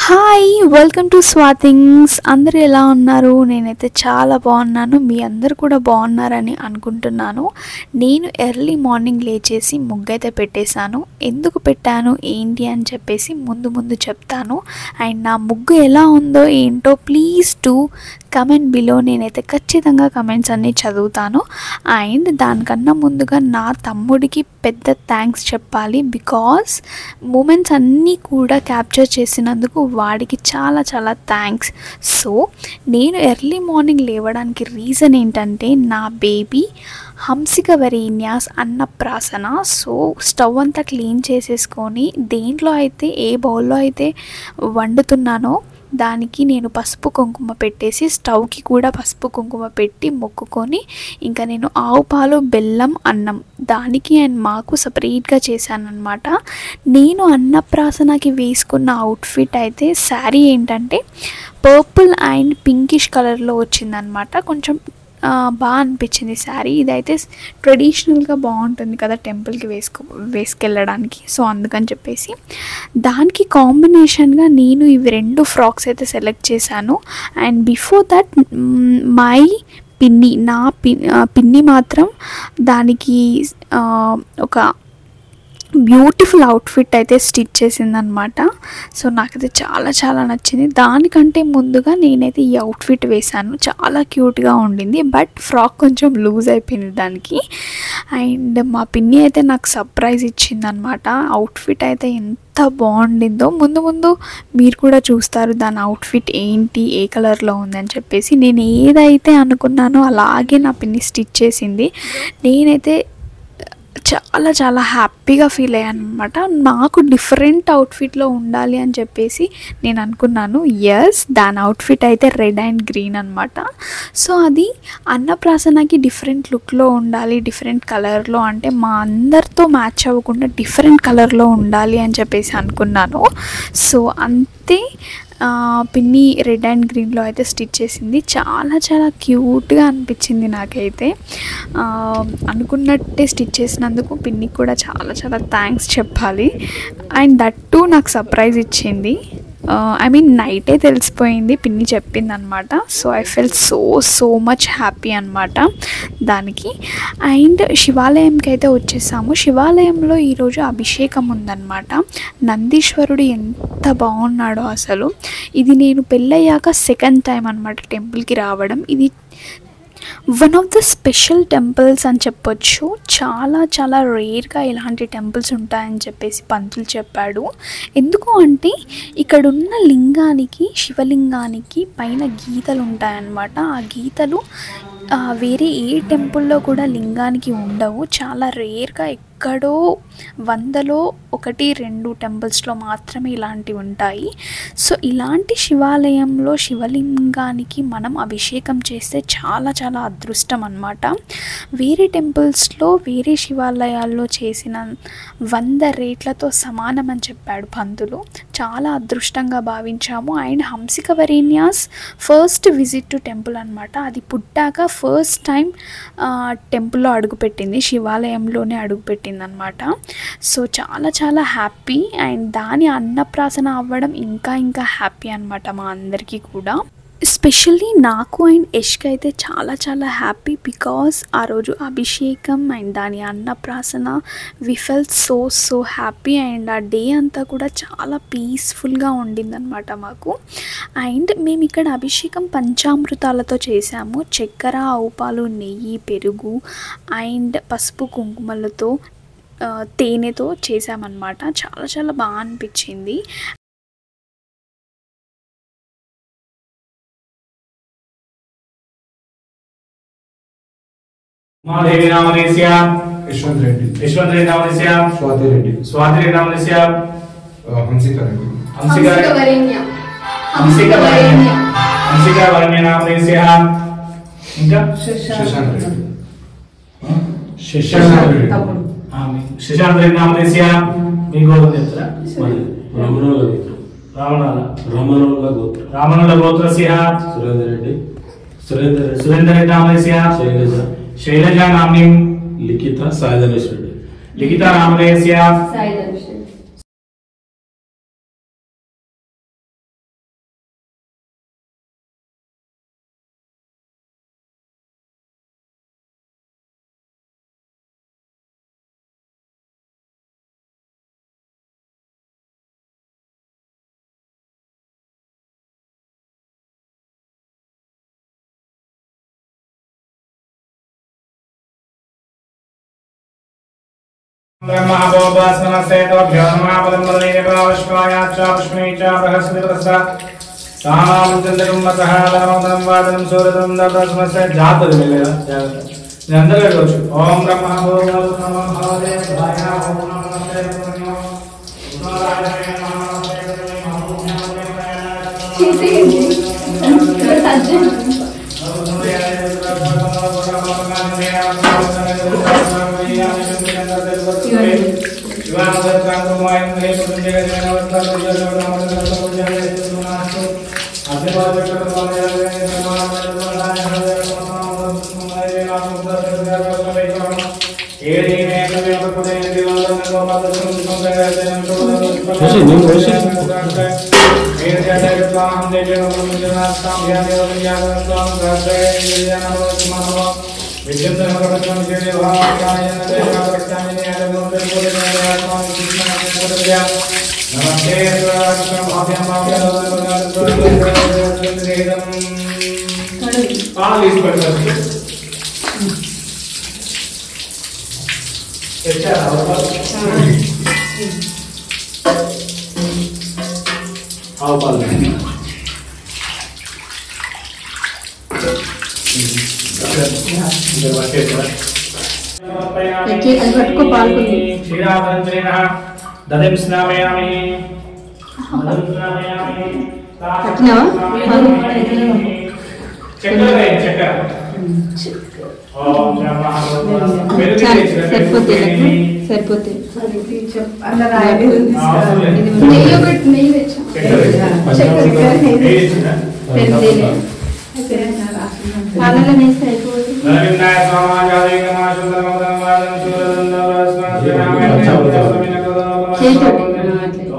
Hi welcome to స్వాతింగ్స్. అందరూ ఎలా ఉన్నారు? నేనైతే చాలా బాగున్నాను. మీ అందరు కూడా బాగున్నారని అనుకుంటున్నాను. నేను ఎర్లీ మార్నింగ్ లేచేసి ముగ్గైతే పెట్టేశాను. ఎందుకు పెట్టాను ఏంటి అని చెప్పేసి ముందు చెప్తాను. అండ్ నా ముగ్గు ఎలా ఉందో ఏంటో ప్లీజ్ టు కమెంట్ బిలో. నేనైతే ఖచ్చితంగా కమెంట్స్ అన్నీ చదువుతాను. అండ్ దానికన్నా ముందుగా నా తమ్ముడికి పెద్ద థ్యాంక్స్ చెప్పాలి. బికాస్ మూమెంట్స్ అన్నీ కూడా క్యాప్చర్ చేసినందుకు వాడికి చాలా థ్యాంక్స్. సో నేను ఎర్లీ మార్నింగ్ లేవడానికి రీజన్ ఏంటంటే నా బేబీ హంసిక వరేణ్యాస్ అన్నప్రాసన. సో స్టవ్ అంతా క్లీన్ చేసేసుకొని దేంట్లో అయితే ఏ బౌల్లో అయితే వండుతున్నానో దానికి నేను పసుపు కుంకుమ పెట్టేసి స్టవ్కి కూడా పసుపు కుంకుమ పెట్టి మొక్కుకొని ఇంకా నేను ఆవు పాలు బెల్లం అన్నం దానికి అండ్ మాకు సపరేట్గా చేశాను అనమాట. నేను అన్నప్రాసనకి వేసుకున్న అవుట్ఫిట్ అయితే శారీ ఏంటంటే పర్పుల్ అండ్ పింకిష్ కలర్లో వచ్చిందనమాట. కొంచెం బాగా అనిపించింది శారీ. ఇదైతే ట్రెడిషనల్గా బాగుంటుంది కదా టెంపుల్కి వేసుకెళ్ళడానికి. సో అందుకని చెప్పేసి దానికి కాంబినేషన్గా నేను ఇవి 2 ఫ్రాక్స్ అయితే సెలెక్ట్ చేశాను. అండ్ బిఫోర్ దట్ మై నా పిన్ని మాత్రం దానికి ఒక బ్యూటిఫుల్ అవుట్ఫిట్ అయితే స్టిచ్ చేసిందనమాట. సో నాకైతే చాలా నచ్చింది. దానికంటే ముందుగా నేనైతే ఈ అవుట్ఫిట్ వేశాను. చాలా క్యూట్గా ఉండింది. బట్ ఫ్రాక్ కొంచెం లూజ్ అయిపోయింది దానికి. అండ్ మా పిన్ని అయితే నాకు సర్ప్రైజ్ ఇచ్చిందనమాట. అవుట్ఫిట్ అయితే ఎంత బాగుండిందో ముందు మీరు కూడా చూస్తారు దాని అవుట్ఫిట్ ఏంటి ఏ కలర్లో ఉందని చెప్పేసి. నేను ఏదైతే అనుకున్నానో అలాగే నా పిన్ని స్టిచ్ చేసింది. నేనైతే చాలా హ్యాపీగా ఫీల్ అయ్యాను అనమాట. నాకు డిఫరెంట్ అవుట్ఫిట్లో ఉండాలి అని చెప్పేసి నేను అనుకున్నాను. ఎస్, దాని అవుట్ఫిట్ అయితే రెడ్ అండ్ గ్రీన్ అనమాట. సో అది అన్నప్రాసనకి డిఫరెంట్ లుక్లో ఉండాలి, డిఫరెంట్ కలర్లో, అంటే మా అందరితో మ్యాచ్ అవ్వకుండా డిఫరెంట్ కలర్లో ఉండాలి అని చెప్పేసి అనుకున్నాను. సో అంతే పిన్ని రెడ్ అండ్ గ్రీన్లో అయితే స్టిచ్ చేసింది. చాలా క్యూట్గా అనిపించింది నాకైతే. అనుకున్నట్టే స్టిచ్ చేసినందుకు పిన్నికి కూడా చాలా థ్యాంక్స్ చెప్పాలి. అండ్ దట్ టు నాకు సర్ప్రైజ్ ఇచ్చింది. ఐ మీన్ నైటే తెలిసిపోయింది, పిన్ని చెప్పింది అనమాట. So I fell so much happy అనమాట దానికి. అండ్ శివాలయంకి అయితే వచ్చేసాము. శివాలయంలో ఈరోజు అభిషేకం ఉందన్నమాట. నందీశ్వరుడు ఎంత బాగున్నాడో అసలు. ఇది నేను పెళ్ళయ్యాక సెకండ్ టైం అనమాట టెంపుల్కి రావడం. ఇది one of the special temples అని చెప్పొచ్చు. చాలా రేర్గా ఇలాంటి టెంపుల్స్ ఉంటాయని చెప్పేసి పంతులు చెప్పాడు. ఎందుకు అంటే ఇక్కడున్న లింగానికి, శివలింగానికి పైన గీతలు ఉంటాయన్నమాట. ఆ గీతలు వేరే ఏ టెంపుల్లో కూడా లింగానికి ఉండవు. చాలా రేర్గా ఎక్కడో 100లో 1-2 టెంపుల్స్లో మాత్రమే ఇలాంటివి ఉంటాయి. సో ఇలాంటి శివాలయంలో శివలింగానికి మనం అభిషేకం చేస్తే చాలా అదృష్టం అన్నమాట. వేరే టెంపుల్స్లో వేరే శివాలయాల్లో చేసిన 100 రేట్లతో సమానం అని చెప్పాడు పంతులు. చాలా అదృష్టంగా భావించాము. And Hansika Varenya's first visit to temple అనమాట. అది పుట్టాక ఫస్ట్ టైం టెంపుల్లో అడుగుపెట్టింది, శివాలయంలోనే అడుగుపెట్టింది అనమాట. సో చాలా హ్యాపీ. అండ్ దాని అన్నప్రాసన అవ్వడం ఇంకా హ్యాపీ అనమాట మా అందరికీ కూడా. ఎస్పెషల్లీ నాకు అండ్ యష్కి అయితే చాలా హ్యాపీ. బికాస్ ఆ రోజు అభిషేకం అండ్ దాని అన్నప్రాసన we felt so happy. And ఆ డే అంతా కూడా చాలా పీస్ఫుల్గా ఉండిందనమాట మాకు. అండ్ మేము ఇక్కడ అభిషేకం పంచామృతాలతో చేసాము. చక్కెర, ఆవు పాలు, నెయ్యి, పెరుగు అండ్ పసుపు కుంకుమలతో తేనెతో చేసామన్నమాట. చాలా బాగా అనిపించింది. महादेवी नामनेस्य यशवंत रेड्डी नामनेस्य स्वाति रेड्डी नामनेस्य हंसिका वरेण्य नामनेस्य ఇంకా శశాంక్ రెడ్డి నామనేस्य మీ గోత్రం చెప్తారా? రామనుల గోత్రస్య సురేందర్ రెడ్డి నామనేस्य शैलजा नाम्नीं लिखिता नामनेस्य ब्रह्मभोपासनमस्ते तोभ्यो नमः पदम्बरनीरभावश्वायाच्चापुष्मिनी च बृहस्पतिपदस्सा सामां चन्द्रकुम्भसः लवणोदनं वादनं सूर्यदं दब्रस्मस्य जातः मिलेगा నేను అందరూ వెళ్ళవచ్చు ఓం బ్రహ్మభోపాసనమస్తే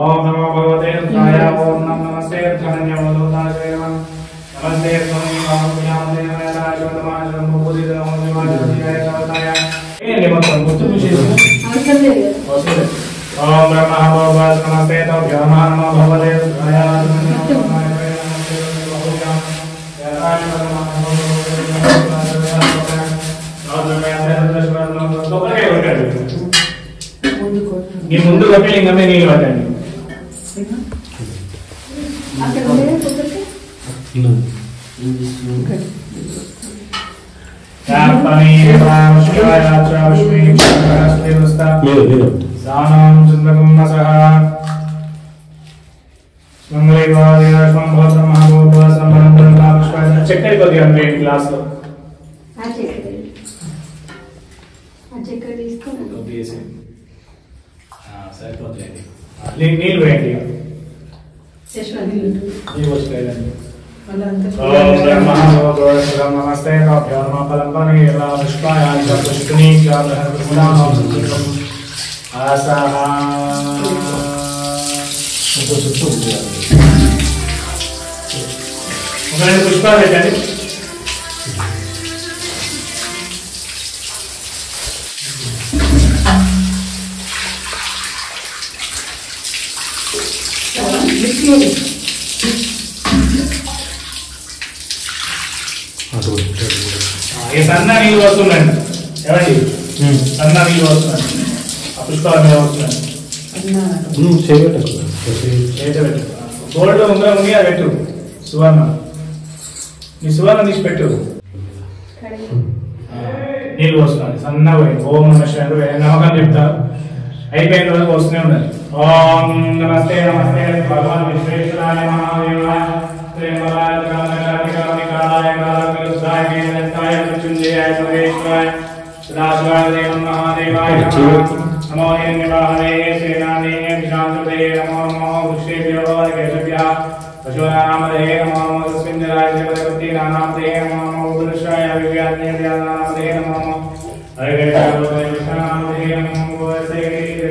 ఓం నమస్తే ఈ ముందు కపిలింగమే నీళ్ళు పట్టండి చక్కెర కొద్దిగా అంటే గ్లాస్ లో నీళ్ళు వేయండి నమస్తే పుష్పాలు పెట్టండి సన్న నీళ్ళు వస్తుందండి ఏమండి సన్న నీళ్ళు వస్తుందండి ఆ పుష్పాల మీద వస్తుందండి గోల్డ్ ఉంగరం ఉంది అది పెట్టు సువర్ణ నీ సువర్ణ తీసి పెట్టు నీళ్ళు వస్తున్నాయి సన్నగా పోయి ఓం నమ శివాయ నమ్మకం చెప్తారు అయిపోయిన రోజు వస్తూనే ఉండాలి ఓం నమస్తే నమస్తే భగవాన్ విశ్వేశ్వరాయ మహాదేవాయ ప్రేమలాయ కాళాయ కాళాయ మృత్యుంజయాయ సర్వేశ్వరాయ సదాశివాయ దేవం మహాదేవాయ నమో నివాహనే సేనానే శాంతదే నమో నమో వృక్షేభ్యో కేశభ్యః పశూనామదే నమో నమో తస్మిన్నిరాయ జగత్పతి నానామదే నమో నమో పురుషాయ వివ్యాజ్ఞేయానామదే నమో నమో హరే హరే విష్ణునామదే నమో గోవిందే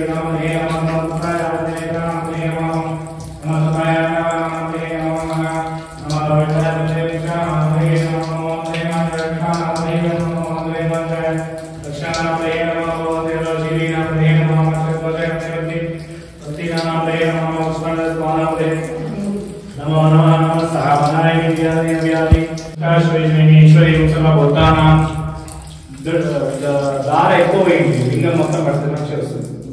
నమోదే నమో నమః నామదే నమో నమః నామదే నమో నమః నమో విష్ణునామదే విష్ణునామదే నమో నామదే నమో దక్షిణామదే నమో దేవశివీనామదే నమో సర్వదేవతే భక్తినామదే నమో స్మరణస్వానామదే नमो नमः नमः सहाय विद्यादि व्याधि काश्मीश्वरी सर्वभूतानां दार ఎక్కువ లింగం మొత్తం పడుతుంది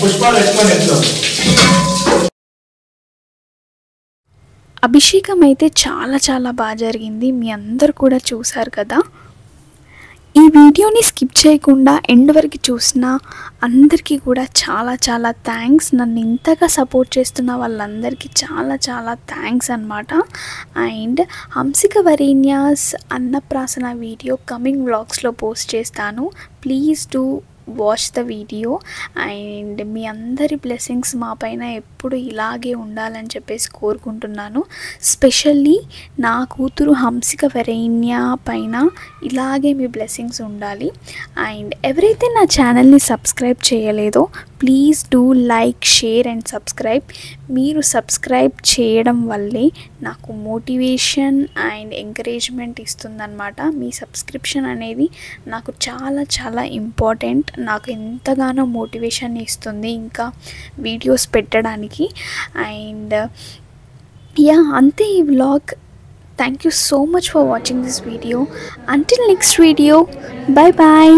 పుష్పాలు పెట్టుకొని ఎట్లో అభిషేకం అయితే చాలా చాలా బాగా జరిగింది. మీ అందరు కూడా చూసారు కదా. ఈ వీడియోని స్కిప్ చేయకుండా ఎండ్ వరకు చూసిన అందరికీ కూడా చాలా చాలా థ్యాంక్స్. నన్ను ఇంతగా సపోర్ట్ చేస్తున్న వాళ్ళందరికీ చాలా చాలా థ్యాంక్స్ అన్నమాట. And Hansika Varenya's Annaprasana video coming వ్లాగ్స్లో పోస్ట్ చేస్తాను. Please do watch the video. And మీ అందరి బ్లెస్సింగ్స్ మా పైన ఎప్పుడు ఇలాగే ఉండాలని చెప్పేసి కోరుకుంటున్నాను. స్పెషల్లీ నా కూతురు హంసిక వరేణ్య పైన ఇలాగే మీ బ్లెస్సింగ్స్ ఉండాలి. అండ్ ఎవరైతే నా ఛానల్ని సబ్స్క్రైబ్ చేయలేదో please do like, share and subscribe. మీరు సబ్స్క్రైబ్ చేయడం వల్లే నాకు మోటివేషన్ అండ్ ఎంకరేజ్మెంట్ ఇస్తుందన్నమాట. మీ సబ్స్క్రిప్షన్ అనేది నాకు చాలా చాలా ఇంపార్టెంట్. నాకు ఎంతగానో మోటివేషన్ ఇస్తుంది ఇంకా వీడియోస్ పెట్టడానికి. అండ్ యా, అంతే ఈ vlog. Thank you so much for watching this video. Until next video, bye bye.